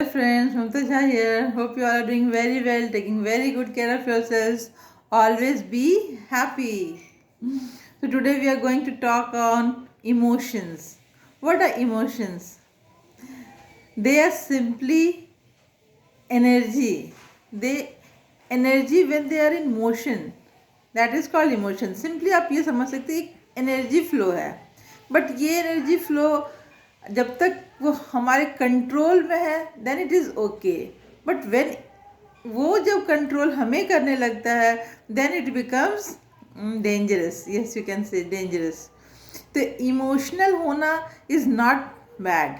Friends, Mumtaza here. Hope you all are doing very well, taking very good care of yourselves. Always be happy. So today we are going to talk on emotions. What are emotions? They are simply energy. Energy when they are in motion. That is called emotion. Simply आप ये समझ सकते हैं एक energy flow है. But ये energy flow जब तक वो हमारे कंट्रोल में है then it is okay. But when वो जब कंट्रोल हमें करने लगता है then it becomes dangerous. Yes, you can say dangerous. तो इमोशनल होना इज़ नॉट बैड.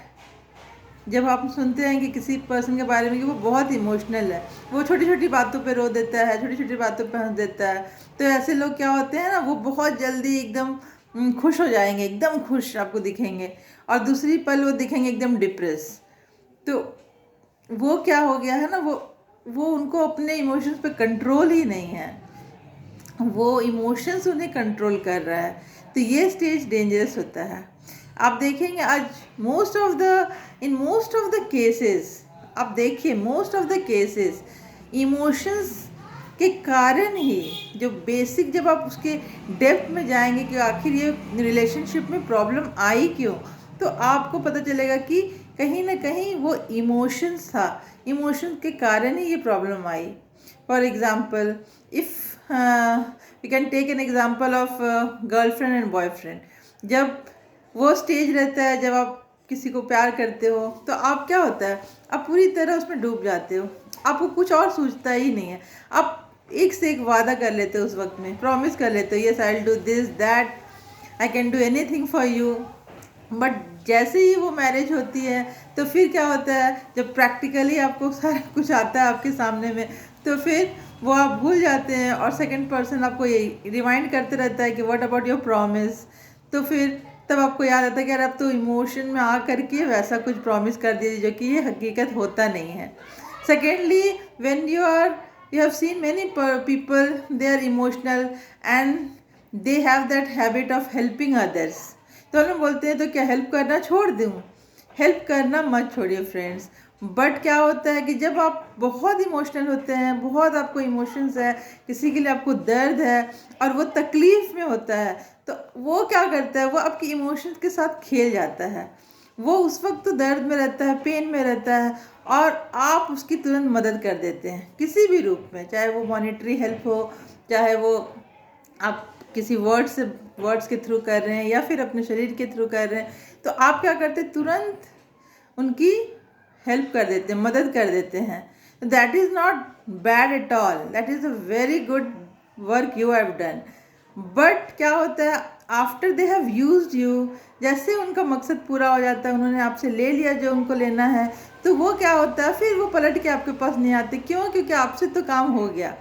जब आप सुनते हैं कि किसी पर्सन के बारे में कि वो बहुत इमोशनल है, वो छोटी छोटी बातों पे रो देता है, छोटी छोटी बातों पे हंस देता है, तो ऐसे लोग क्या होते हैं ना, वो बहुत जल्दी एकदम खुश हो जाएंगे, एकदम खुश आपको दिखेंगे, और दूसरी पल वो दिखेंगे एकदम डिप्रेस. तो वो क्या हो गया है ना, वो उनको अपने इमोशंस पे कंट्रोल ही नहीं है. वो इमोशंस उन्हें कंट्रोल कर रहा है. तो ये स्टेज डेंजरस होता है. आप देखेंगे आज मोस्ट ऑफ द केसेस, आप देखिए most of the cases emotions के कारण ही, जो बेसिक जब आप उसके डेप्थ में जाएंगे कि आखिर ये रिलेशनशिप में प्रॉब्लम आई क्यों, तो आपको पता चलेगा कि कहीं ना कहीं वो इमोशंस था. इमोशंस के कारण ही ये प्रॉब्लम आई. For example, if we can take an example of girlfriend and boyfriend. जब वो स्टेज रहता है जब आप किसी को प्यार करते हो, तो आप क्या होता है, आप पूरी तरह उसमें डूब जाते हो. आपको कुछ और सूझता ही नहीं है. आप एक से एक वादा कर लेते हो, उस वक्त में प्रॉमिस कर लेते हो, yes I will do this that, I can do anything for you. But जैसे ही वो मैरिज होती है तो फिर क्या होता है, जब प्रैक्टिकली आपको सारा कुछ आता है आपके सामने में, तो फिर वो आप भूल जाते हैं और सेकंड पर्सन आपको यही रिमाइंड करते रहता है कि व्हाट अबाउट योर प्रॉमिस. तो फिर तब आपको याद आता है कि यार अब तो इमोशन में आ करके वैसा कुछ प्रॉमिस कर दीजिए जो कि ये हकीकत होता नहीं है. Secondly, when you have seen many people, they are emotional and they have that habit of helping others. तो हम बोलते हैं तो क्या हेल्प करना छोड़ दूँ? हेल्प करना मत छोड़िए फ्रेंड्स. बट क्या होता है कि जब आप बहुत इमोशनल होते हैं, बहुत आपको इमोशंस है, किसी के लिए आपको दर्द है और वो तकलीफ़ में होता है, तो वो क्या करता है, वो आपके इमोशंस के साथ खेल जाता है. वो उस वक्त तो दर्द में रहता है, पेन में रहता है, और आप उसकी तुरंत मदद कर देते हैं किसी भी रूप में, चाहे वो मॉनेटरी हेल्प हो, चाहे वो आप किसी वर्ड्स के थ्रू कर रहे हैं या फिर अपने शरीर के थ्रू कर रहे हैं. तो आप क्या करते हैं, तुरंत उनकी हेल्प कर देते हैं, मदद कर देते हैं. That is not bad at all, that is a very good work you have done. But क्या होता है, after they have used you, जैसे उनका मकसद पूरा हो जाता है, उन्होंने आपसे ले लिया जो उनको लेना है, तो वो क्या होता है, फिर वो पलट के आपके पास नहीं आते. क्यों? क्योंकि आपसे तो काम हो गया.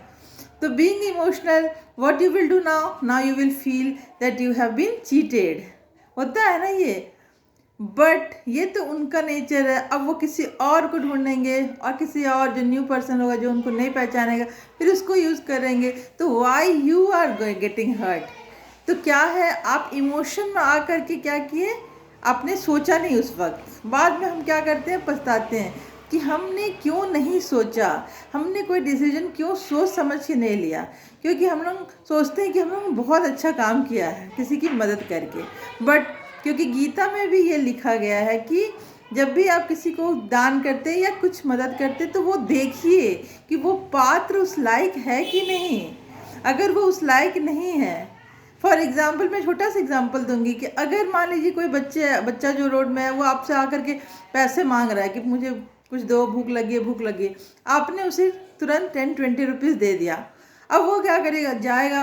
तो being emotional, what you will do now you will feel that you have been cheated. होता है ना ये. बट ये तो उनका नेचर है. अब वो किसी और को ढूंढेंगे और किसी और जो न्यू पर्सन होगा जो उनको नहीं पहचानेगा, फिर उसको यूज़ करेंगे. तो why you are getting hurt? तो क्या है, आप इमोशन में आ करके क्या किए, आपने सोचा नहीं उस वक्त. बाद में हम क्या करते हैं, पछताते हैं कि हमने क्यों नहीं सोचा, हमने कोई डिसीजन क्यों सोच समझ के नहीं लिया. क्योंकि हम लोग सोचते हैं कि हम लोग बहुत अच्छा काम किया है किसी की मदद करके. बट क्योंकि गीता में भी ये लिखा गया है कि जब भी आप किसी को दान करते या कुछ मदद करते, तो वो देखिए कि वो पात्र उस लायक है कि नहीं. अगर वो उस लायक नहीं है, फॉर एग्जाम्पल मैं छोटा सा एग्जाम्पल दूंगी कि अगर मान लीजिए कोई बच्चा जो रोड में है, वो आपसे आकर के पैसे मांग रहा है कि मुझे कुछ दो, भूख लगी है, भूख लगी है. आपने उसे तुरंत 10-20 रुपीज़ दे दिया. अब वो क्या करेगा, जाएगा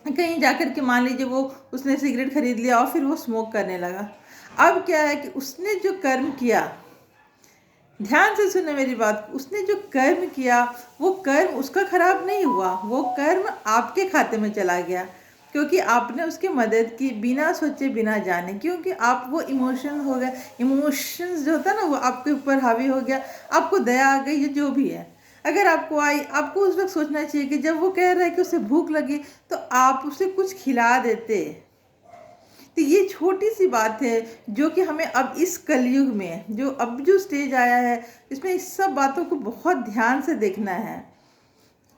कहीं जाकर के, मान लीजिए वो उसने सिगरेट खरीद लिया और फिर वो स्मोक करने लगा. अब क्या है कि उसने जो कर्म किया, ध्यान से सुने मेरी बात, उसने जो कर्म किया वो कर्म उसका खराब नहीं हुआ, वो कर्म आपके खाते में चला गया क्योंकि आपने उसकी मदद की बिना सोचे बिना जाने. क्योंकि आप वो इमोशन हो गए, इमोशंस जो होता है ना वो आपके ऊपर हावी हो गया, आपको दया आ गई, जो भी है. अगर आपको आई, आपको उस वक्त सोचना चाहिए कि जब वो कह रहा है कि उसे भूख लगी, तो आप उसे कुछ खिला देते. तो ये छोटी सी बात है जो कि हमें अब इस कलयुग में जो स्टेज आया है इसमें इस सब बातों को बहुत ध्यान से देखना है।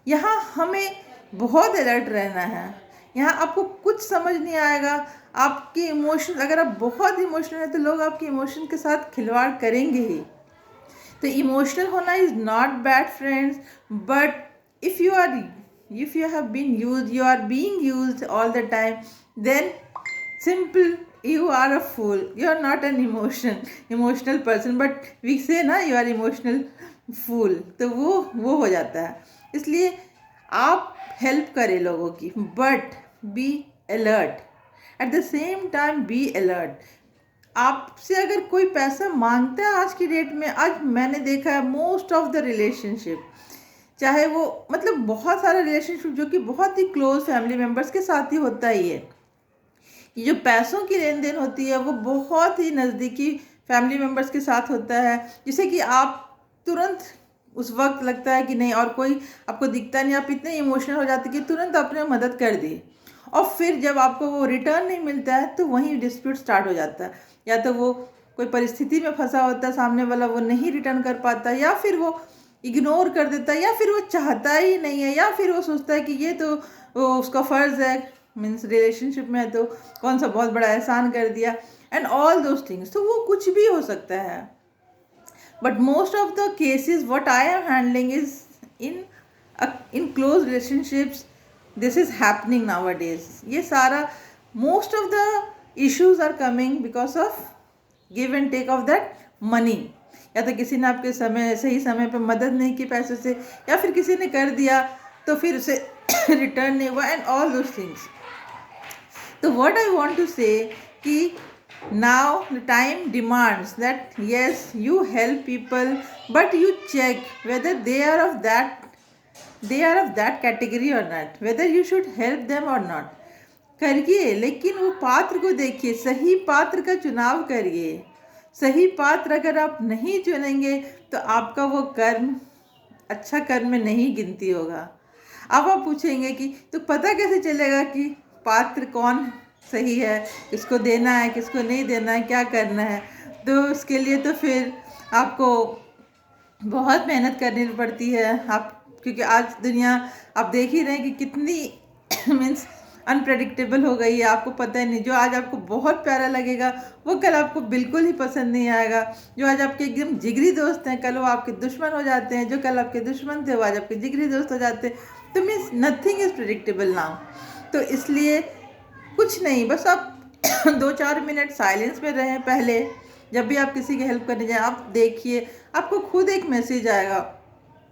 यहाँ हमें बहुत अलर्ट रहना है। यहाँ आपको कुछ समझ नहीं आएगा, आपके इमोशन, अगर आप बहुत इमोशनल हैं तो लोग आपके इमोशन के साथ खिलवाड़ करेंगे ही। तो इमोशनल होना is not bad friends, but if you have been used, you are being used all the time, then simple, you are a fool, you are not an emotional person, but we say ना you are emotional fool, तो वो हो जाता है। इसलिए आप help करें लोगों की, but be alert at the same time, be alert. आपसे अगर कोई पैसा मांगता है आज की डेट में, आज मैंने देखा है मोस्ट ऑफ द रिलेशनशिप, चाहे वो मतलब बहुत सारे रिलेशनशिप जो कि बहुत ही क्लोज फैमिली मेम्बर्स के साथ ही होता ही है, ये जो पैसों की लेन देन होती है वो बहुत ही नज़दीकी फैमिली मेम्बर्स के साथ होता है, जिससे कि आप तुरंत उस वक्त लगता है कि नहीं और कोई आपको दिखता नहीं, आप इतने इमोशनल हो जाते कि तुरंत आपने मदद कर दी, और फिर जब आपको वो रिटर्न नहीं मिलता है तो वहीं डिस्प्यूट स्टार्ट हो जाता है। या तो वो कोई परिस्थिति में फंसा होता है सामने वाला, वो नहीं रिटर्न कर पाता, या फिर वो इग्नोर कर देता है, या फिर वो चाहता ही नहीं है, या फिर वो सोचता है कि ये तो वो उसका फ़र्ज़ है, मीन्स रिलेशनशिप में है तो कौन सा बहुत बड़ा एहसान कर दिया, एंड ऑल दोज थिंग्स। तो वो कुछ भी हो सकता है, but most of the cases what I am handling is in close relationships, this is happening nowadays. ये सारा most of the issues are coming because of give and take of that money. या तो किसी ने आपके सही समय पे मदद नहीं की पैसों से, या फिर किसी ने कर दिया तो फिर उसे रिटर्न नहीं हुआ, एंड ऑल दोज थिंग्स। तो what I want to say कि now the time demands that yes you help people, but you check whether they are of that category और not, whether you should help them और not. करिए, लेकिन वो पात्र को देखिए, सही पात्र का चुनाव करिए। सही पात्र अगर आप नहीं चुनेंगे तो आपका वो कर्म अच्छा कर्म में नहीं गिनती होगा। अब आप पूछेंगे कि तो पता कैसे चलेगा कि पात्र कौन सही है, किसको देना है, किसको नहीं देना है, क्या करना है? तो उसके लिए तो फिर आपको बहुत मेहनत करनी पड़ती है। आप क्योंकि आज दुनिया आप देख ही रहे हैं कि कितनी मीन्स अनप्रेडिक्टेबल हो गई है, आपको पता ही नहीं। जो आज आपको बहुत प्यारा लगेगा वो कल आपको बिल्कुल ही पसंद नहीं आएगा। जो आज आपके एकदम जिगरी दोस्त हैं कल वो आपके दुश्मन हो जाते हैं, जो कल आपके दुश्मन थे वो आज आपके जिगरी दोस्त हो जाते हैं। तो means nothing is predictable now. तो इसलिए कुछ नहीं, बस आप 2-4 मिनट साइलेंस में रहें। पहले जब भी आप किसी की हेल्प करने जाएं आप देखिए, आपको खुद एक मैसेज आएगा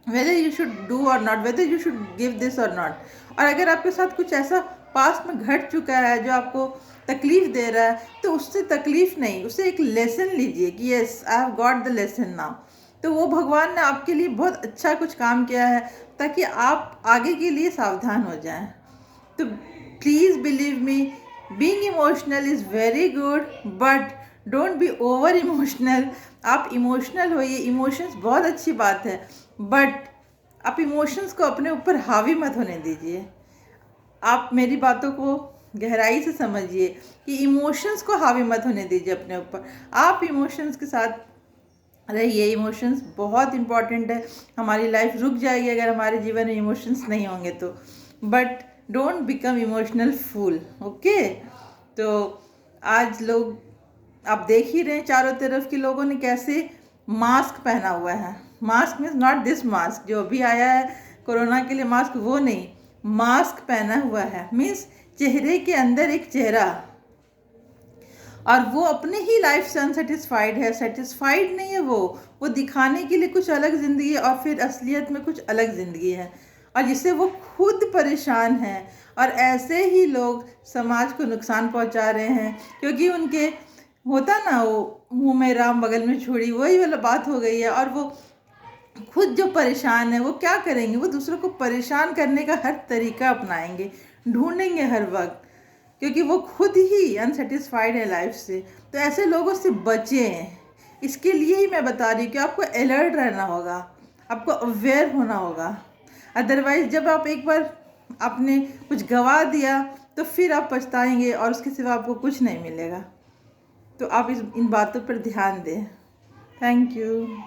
whether you should do or not, whether you should give this or not। और अगर आपके साथ कुछ ऐसा पास्ट में घट चुका है जो आपको तकलीफ़ दे रहा है, तो उससे तकलीफ़ नहीं, उससे एक लेसन लीजिए कि yes I have got the lesson now. तो वो भगवान ने आपके लिए बहुत अच्छा कुछ काम किया है ताकि आप आगे के लिए सावधान हो जाएं। तो please believe me, being emotional is very good, but don't be over emotional. आप इमोशनल होइए, इमोशंस बहुत अच्छी बात है, बट आप इमोशंस को अपने ऊपर हावी मत होने दीजिए। आप मेरी बातों को गहराई से समझिए कि इमोशंस को हावी मत होने दीजिए अपने ऊपर। आप इमोशंस के साथ रहिए। इमोशंस बहुत इम्पॉर्टेंट है, हमारी लाइफ रुक जाएगी अगर हमारे जीवन में इमोशंस नहीं होंगे तो। But don't become emotional fool, okay. तो आज लोग आप देख ही रहे हैं चारों तरफ के लोगों ने कैसे मास्क पहना हुआ है। Mask means not this mask जो अभी आया है कोरोना के लिए मास्क, वो नहीं, मास्क पहना हुआ है मीन्स चेहरे के अंदर एक चेहरा, और वो अपने ही लाइफ से अनसेटिस्फाइड है, सेटिस्फाइड नहीं है। वो दिखाने के लिए कुछ अलग ज़िंदगी है और फिर असलियत में कुछ अलग ज़िंदगी है, और जिससे वो खुद परेशान है। और ऐसे ही लोग समाज को नुकसान पहुंचा रहे हैं, क्योंकि उनके होता ना वो मुंह में राम बगल में छुरी, वही वाला बात हो गई है। और वो खुद जो परेशान है वो क्या करेंगे, वो दूसरों को परेशान करने का हर तरीका अपनाएंगे, ढूंढेंगे हर वक्त, क्योंकि वो खुद ही अनसेटिस्फाइड है लाइफ से। तो ऐसे लोगों से बचें। इसके लिए ही मैं बता रही हूँ कि आपको अलर्ट रहना होगा, आपको अवेयर होना होगा। अदरवाइज़ जब आप एक बार आपने कुछ गवा दिया तो फिर आप पछताएंगे और उसके सिवा आपको कुछ नहीं मिलेगा। तो आप इन बातों पर ध्यान दें। Thank you.